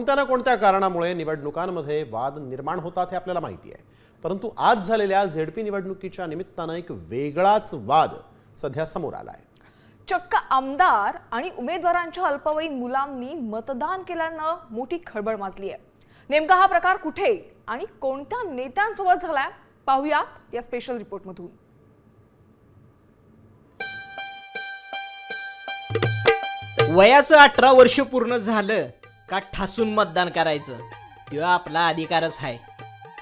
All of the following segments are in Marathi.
कोणत्या ना कोणत्या कारणामुळे निवडणुकांमध्ये वाद निर्माण होतात हे आपल्याला माहिती आहे, परंतु आज झालेल्या झेडपी निवडणुकीच्या निमित्तानं एक वेगळाच वाद सध्या समोर आला आहे। चक्क आमदार आणि उमेदवारांच्या अल्पवयीन मुलांनी मतदान केल्यानं मोठी खळबळ माजली आहे। नेमका हा प्रकार कुठे आणि कोणत्या नेत्यांसोबत झालाय पाहूयात या स्पेशल रिपोर्टमधून। वयाचं 18 वर्ष पूर्ण झालं का ठासून मतदान करायचं तो आपला अधिकारच आहे,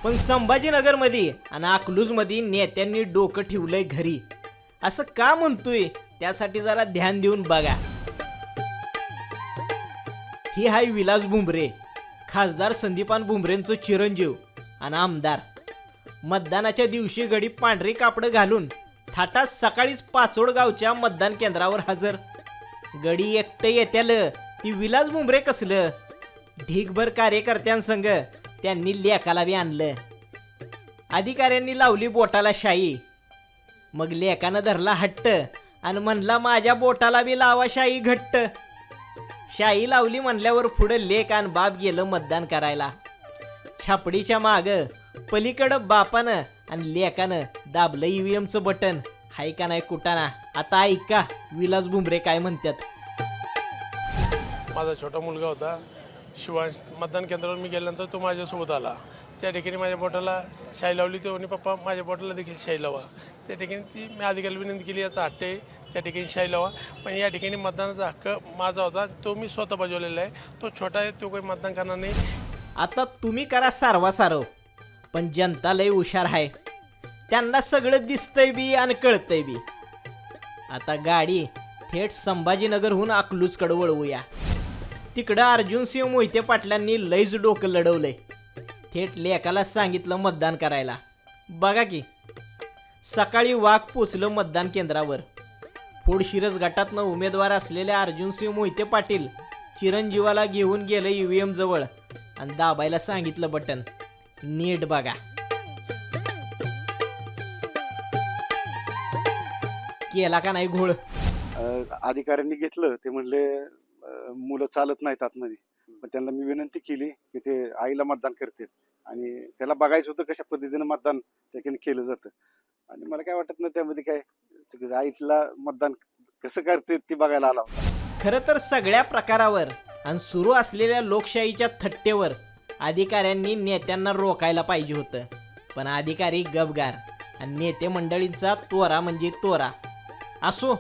पण संभाजीनगरमध्ये आणि अकलूजमध्ये नेत्यांनी डोकं ठेवलंय घरी। असं का म्हणतोय त्यासाठी जरा ध्यान देऊन बघा। ही हाय विलास भुमरे, खासदार संदीपान भुमरेंचं चिरंजीव आणि आमदार। मतदानाच्या दिवशी गडी पांढरी कापडं घालून थाटात सकाळीच पाचोड गावच्या मतदान केंद्रावर हजर। गडी एकटं येत्याल ती विलास भुमरे कसलं, ढीगभर कार्यकर्त्यांसंग त्यांनी लेकाला बी आणलं। अधिकाऱ्यांनी लावली बोटाला शाई, मग लेकानं धरला हट्ट आणि म्हणला माझ्या बोटाला बी लावा शाई घट्ट। शाई लावली म्हणल्यावर पुढे लेक आणि बाप गेलं मतदान करायला। छापडीच्या माग पलीकडं बापानं आणि लेकानं दाबलं ईव्हीएमचं बटन। हाय का नाही कुटाणा? आता ऐका विलास भुमरे काय म्हणतात। माझा छोटा मुलगा होता शिवांश, मतदान केंद्रावर मी गेल्यानंतर तो माझ्यासोबत आला। त्या ठिकाणी माझ्या बोटाला शाई लावली, तो आणि पप्पा माझ्या बोटाला देखील शाई लावा। त्या ठिकाणी ती मी अधिकाऱ्याला विनंती केली, याचा हट्ट आहे त्या ठिकाणी शाई लावा, पण या ठिकाणी मतदानाचा हक्क माझा होता, तो मी स्वतः बजावलेला आहे। तो छोटा आहे, तो काही मतदान करणार नाही। आता तुम्ही करा सारवा, पण जनता लय हुशार आहे, त्यांना सगळं दिसतंय बी आणि कळतंय बी। आता गाडी थेट संभाजीनगरहून अकलूजकडे वळवूया। तिकडं अर्जुनसिंह मोहिते पाटलांनी लयच डोकं लढवलंय, थेट लेकाला सांगितलं मतदान करायला। बघा की सकाळी वाघ पोचलं मतदान केंद्रावर। फोडशिरस गटातनं उमेदवार असलेल्या अर्जुनसिंह मोहिते पाटील चिरंजीवाला घेऊन गेलं ईव्हीएम जवळ आणि दाबायला सांगितलं बटन। नीट बघा, केला का नाही घोळ? अधिकाऱ्यांनी घेतलं, ते म्हणले मुलं चालत नाहीत आतमध्ये, पण त्यांना मी विनंती केली की ते आईला मतदान करतील आणि त्याला बघायचं होतं कशा पद्धतीनं मतदान त्याच्याने केलं जातं। आणि मला काय वाटत नाही त्यामध्ये काय आईला मतदान कसं करते ते बघायला आला होता। खरं तर सगळ्या प्रकारावर आणि सुरू असलेल्या लोकशाहीच्या थट्टेवर अधिकाऱ्यांनी नेत्यांना रोखायला पाहिजे होतं, पण अधिकारी गबगार आणि नेते मंडळींचा तोरा म्हणजे तोरा। असो,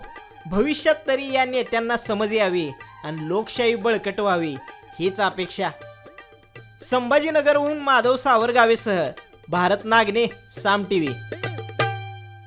भविष्यात तरी या नेत्यांना समज यावी आणि लोकशाही बळकट व्हावी हीच अपेक्षा। संभाजीनगरहून माधव सावरगावेसह भारत नागने, साम टीव्ही।